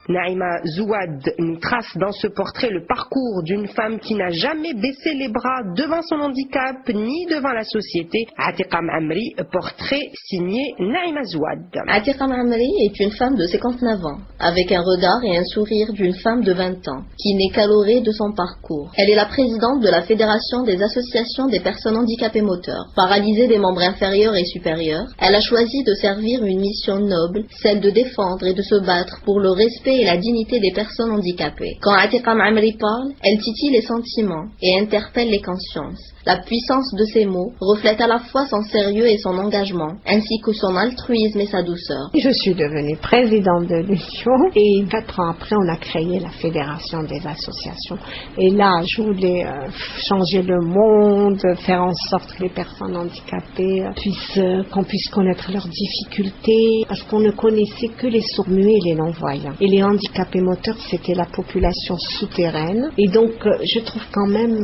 Naïma Zouad nous trace dans ce portrait le parcours d'une femme qui n'a jamais baissé les bras devant son handicap ni devant la société. Atiqa Mamri, portrait signé Naïma Zouad. Atiqa Mamri est une femme de 59 ans, avec un regard et un sourire d'une femme de 20 ans, qui n'est qu'à l'orée de son parcours. Elle est la présidente de la Fédération des associations des personnes handicapées moteurs. Paralysée des membres inférieurs et supérieurs, elle a choisi de servir une mission noble, celle de défendre et de se battre pour le respect et la dignité des personnes handicapées. Quand Atiqa Mamri parle, elle titille les sentiments et interpelle les consciences. La puissance de ses mots reflète à la fois son sérieux et son engagement, ainsi que son altruisme et sa douceur. Je suis devenue présidente de l'Union et 4 ans après, on a créé la Fédération des associations. Et là, je voulais changer le monde, faire en sorte que les personnes handicapées qu'on puisse connaître leurs difficultés, parce qu'on ne connaissait que les sourds-muets et les non-voyants. Et les handicapés moteurs, c'était la population souterraine. Et donc, je trouve quand même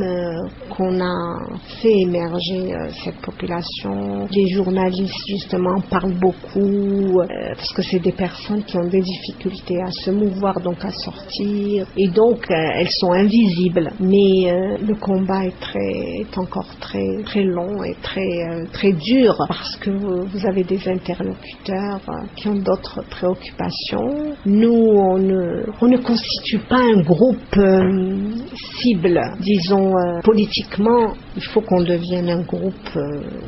qu'on a fait émerger cette population. Les journalistes justement parlent beaucoup parce que c'est des personnes qui ont des difficultés à se mouvoir, donc à sortir, et donc elles sont invisibles. Mais le combat est encore très long et très dur, parce que vous avez des interlocuteurs qui ont d'autres préoccupations. Nous, on ne constitue pas un groupe cible, disons politiquement. Il faut qu'on devienne un groupe,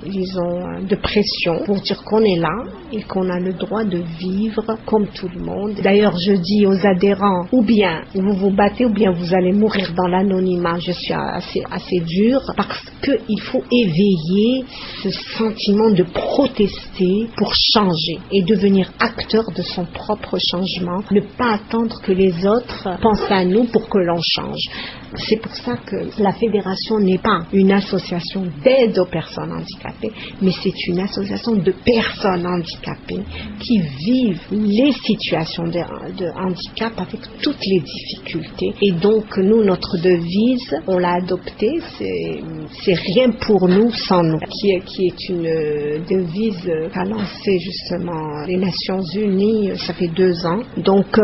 disons, de pression pour dire qu'on est là et qu'on a le droit de vivre comme tout le monde. D'ailleurs, je dis aux adhérents, ou bien vous vous battez, ou bien vous allez mourir dans l'anonymat. Je suis assez dure, parce qu'il faut éveiller ce sentiment de protester pour changer et devenir acteur de son propre changement. Ne pas attendre que les autres pensent à nous pour que l'on change. C'est pour ça que la fédération n'est pas une association d'aide aux personnes handicapées, mais c'est une association de personnes handicapées qui vivent les situations de handicap avec toutes les difficultés. Et donc, nous, notre devise, on l'a adoptée, c'est rien pour nous sans nous, qui est une devise qu'a lancée justement les Nations Unies, ça fait 2 ans. Donc,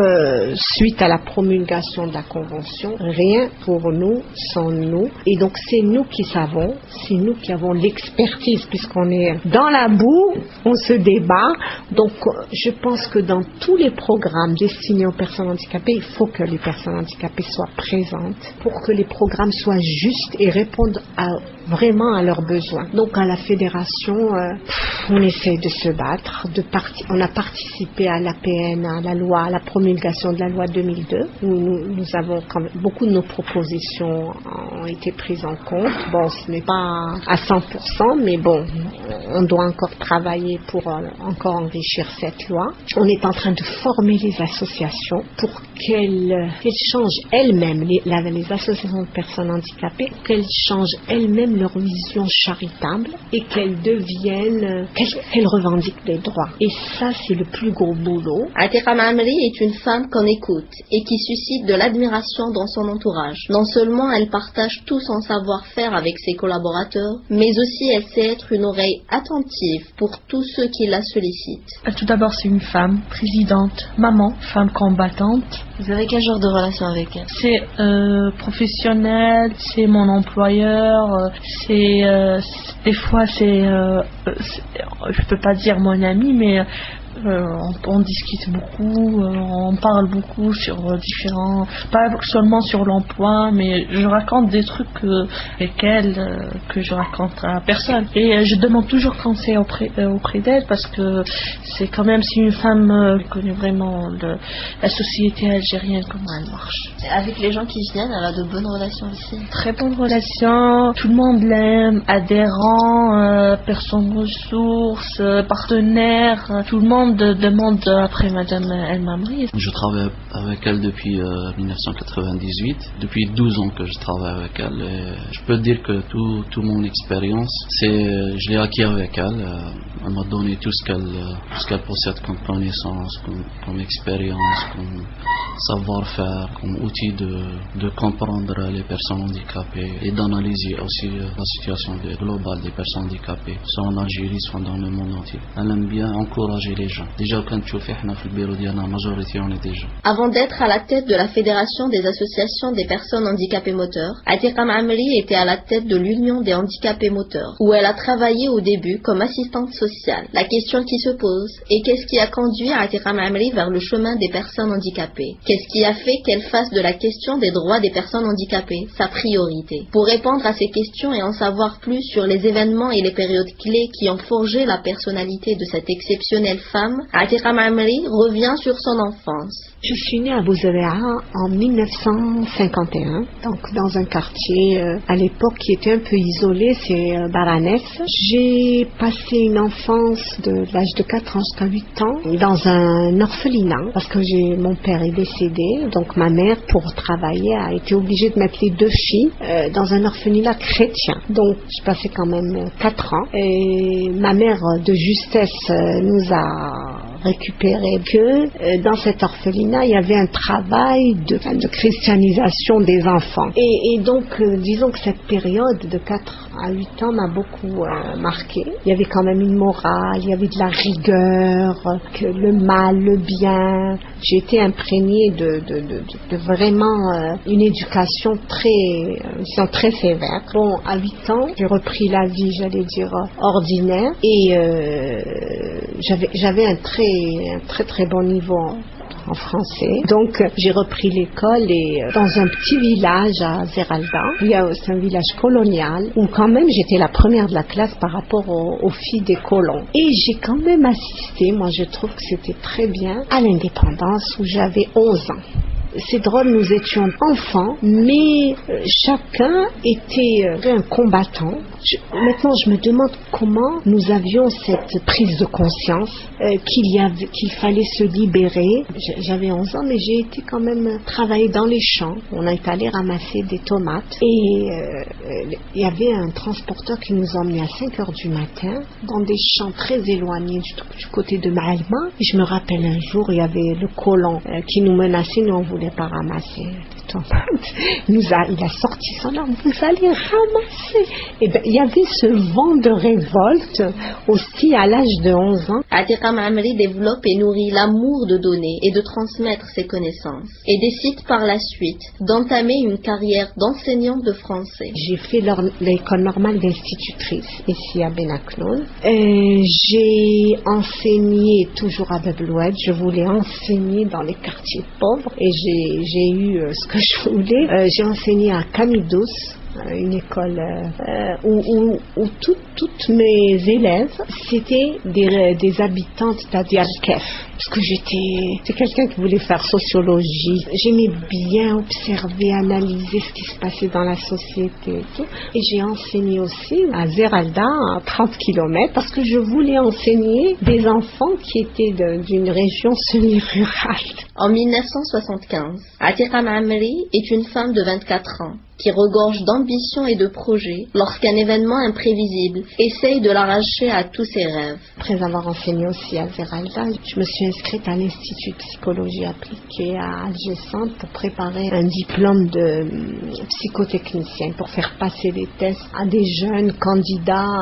suite à la promulgation de la Convention, rien pour nous sans nous. Et donc, c'est nous qui savons, c'est nous qui avons l'expertise, puisqu'on est dans la boue, on se débat. Donc, je pense que dans tous les programmes destinés aux personnes handicapées, il faut que les personnes handicapées soient présentes pour que les programmes soient justes et répondent vraiment à leurs besoins. Donc, à la fédération, on essaie de se battre. On a participé à l'APN, à la promulgation de la loi 2002, où nous avons quand même, beaucoup de nos propositions ont été prises en compte. Bon, ce n'est pas à 100%, mais bon, on doit encore travailler pour encore enrichir cette loi. On est en train de former les associations pour qu'elles changent elles-mêmes, les associations de personnes handicapées, qu'elles changent elles-mêmes leur vision charitable et qu'elles revendiquent des droits. Et ça, c'est le plus gros boulot. Atiqa Mamri est une femme qu'on écoute et qui suscite de l'admiration dans son entourage. Non seulement elle partage tout son savoir-faire avec ses collaborateurs, mais aussi elle sait être une oreille attentive pour tous ceux qui la sollicitent. Tout d'abord, c'est une femme présidente, maman, femme combattante. Vous avez quel genre de relation avec elle? C'est professionnel, c'est mon employeur, des fois je peux pas dire mon ami, mais on discute beaucoup, on parle beaucoup sur différents, pas seulement sur l'emploi, mais je raconte des trucs avec elle que je raconte à personne. Et je demande toujours conseil auprès d'elle, parce que c'est quand même, si une femme connaît vraiment la société algérienne, comment elle marche. Avec les gens qui viennent, elle a de bonnes relations aussi. Très bonnes relations, tout le monde l'aime, adhérents, personnes ressources, partenaires, tout le monde demande après Madame El Mamri. Je travaille avec elle depuis 1998. Depuis 12 ans que je travaille avec elle. Et je peux dire que toute mon expérience, je l'ai acquis avec elle. Elle m'a donné tout ce qu'elle possède comme connaissance, comme expérience, comme savoir-faire, comme outil de comprendre les personnes handicapées et d'analyser aussi la situation globale des personnes handicapées, soit en Algérie, soit dans le monde entier. Elle aime bien encourager les gens déjà. Déjà quand tu fais حنا في البيرو ديالنا majorité on est déjà. Avant d'être à la tête de la Fédération des associations des personnes handicapées moteurs, Atiqa Mamri était à la tête de l'Union des handicapés moteurs, où elle a travaillé au début comme assistante sociale. La question qui se pose est qu'est-ce qui a conduit Atiqa Mamri vers le chemin des personnes handicapées? Qu'est-ce qui a fait qu'elle fasse de la question des droits des personnes handicapées sa priorité? Pour répondre à ces questions et en savoir plus sur les événements et les périodes clés qui ont forgé la personnalité de cette exceptionnelle femme, Atiqa Mamri revient sur son enfance. Je suis née à Bouzaréa en 1951, donc dans un quartier à l'époque qui était un peu isolé, c'est Baranès. J'ai passé une enfance de l'âge de 4 ans jusqu'à 8 ans dans un orphelinat parce que mon père est décédé, donc ma mère pour travailler a été obligée de mettre les 2 filles dans un orphelinat chrétien. Donc j'ai passé quand même 4 ans et ma mère de justesse nous a récupéré que dans cet orphelinat il y avait un travail de christianisation des enfants et donc disons que cette période de 4 à 8 ans m'a beaucoup marqué. Il y avait quand même une morale, il y avait de la rigueur, que le mal, le bien. J'ai été imprégnée de vraiment une éducation très sévère. Bon, à 8 ans, j'ai repris la vie, j'allais dire, ordinaire et j'avais un très bon niveau en français. Donc j'ai repris l'école et dans un petit village à Zeralda, c'est un village colonial où quand même j'étais la première de la classe par rapport aux filles des colons. Et j'ai quand même assisté, moi je trouve que c'était très bien, à l'indépendance où j'avais 11 ans. C'est drôle, nous étions enfants, mais chacun était un combattant. Maintenant, je me demande comment nous avions cette prise de conscience qu'il fallait se libérer. J'avais 11 ans, mais j'ai été quand même travailler dans les champs. On est allé ramasser des tomates et il y avait un transporteur qui nous emmenait à 5 heures du matin dans des champs très éloignés du côté de Maïma. Et je me rappelle un jour, il y avait le colon qui nous menaçait, nous on voulait pas ramasser les tomates. Il a sorti son arme, vous allez ramasser. Et ben, il y avait ce vent de révolte aussi à l'âge de 11 ans. Atiqa Mamri développe et nourrit l'amour de donner et de transmettre ses connaissances et décide par la suite d'entamer une carrière d'enseignante de français. J'ai fait l'école normale d'institutrice ici à Benakloun. J'ai enseigné toujours à Bebloued. Je voulais enseigner dans les quartiers pauvres et j'ai eu ce que je voulais. J'ai enseigné à Kamidous, une école où toutes mes élèves c'était des habitantes d'Adialkef parce que j'étais quelqu'un qui voulait faire sociologie. J'aimais bien observer, analyser ce qui se passait dans la société et tout. Et j'ai enseigné aussi à Zeralda à 30 km parce que je voulais enseigner des enfants qui étaient d'une région semi-rurale. En 1975, Atiqa Mamri est une femme de 24 ans qui regorge d'ambition et de projets lorsqu'un événement imprévisible essaye de l'arracher à tous ses rêves. Après avoir enseigné aussi à Zeralda, je me suis inscrite à l'Institut de psychologie appliquée à Alger-Centre pour préparer un diplôme de psychotechnicien pour faire passer les tests à des jeunes candidats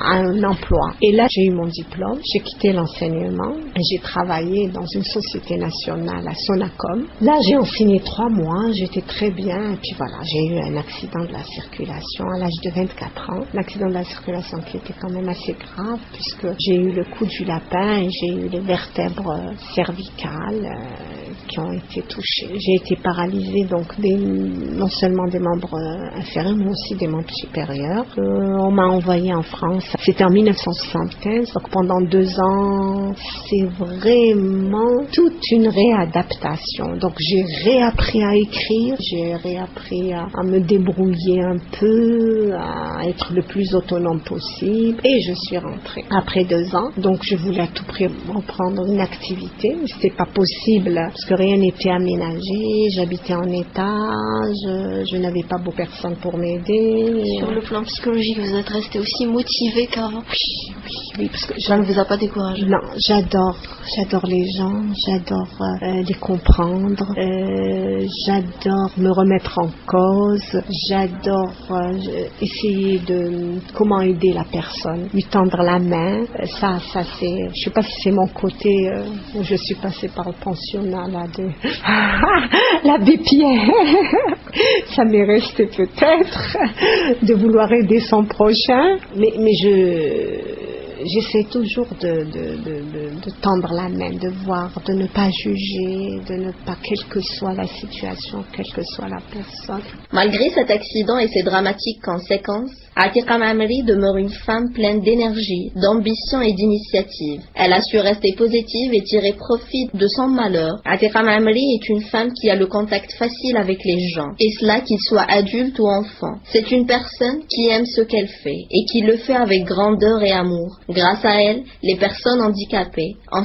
à un emploi. Et là, j'ai eu mon diplôme, j'ai quitté l'enseignement et j'ai travaillé dans une société nationale à Sonacom. Là, j'ai enseigné 3 mois, j'étais très bien et puis voilà, j'ai eu un accident de la circulation à l'âge de 24 ans. L'accident de la circulation qui était quand même assez grave puisque j'ai eu le coup du lapin et j'ai eu les vertèbres cervicales qui ont été touchées. J'ai été paralysée donc non seulement des membres inférieurs mais aussi des membres supérieurs. On m'a envoyée en France. C'était en 1975. Donc pendant 2 ans, c'est vraiment toute une réadaptation. Donc j'ai réappris à écrire, j'ai réappris à me débrouiller un peu, à être le plus autonome possible et je suis rentrée après 2 ans. Donc je voulais à tout prix reprendre une activité, mais c'était pas possible parce que rien n'était aménagé, j'habitais en étage, je n'avais pas beaucoup personne pour m'aider. Sur le plan psychologique, vous êtes resté aussi motivé qu'avant? Oui, parce que ça ne vous a pas découragé? Non, j'adore les gens, j'adore les comprendre, j'adore me remettre en cause, j'adore essayer de comment aider la personne, lui tendre la main. Ça c'est, je sais pas si c'est mon côté où je suis passée par le pensionnat là de l'abbé Pierre. Ça m'est resté peut-être de vouloir aider son prochain, mais j'essaie toujours de tendre la main, de voir, de ne pas juger, de ne pas, quelle que soit la situation, quelle que soit la personne. Malgré cet accident et ses dramatiques conséquences, Atiqa Mamri demeure une femme pleine d'énergie, d'ambition et d'initiative. Elle a su rester positive et tirer profit de son malheur. Atiqa Mamri est une femme qui a le contact facile avec les gens, et cela qu'ils soient adultes ou enfants. C'est une personne qui aime ce qu'elle fait et qui le fait avec grandeur et amour. Grâce à elle, les personnes handicapées, en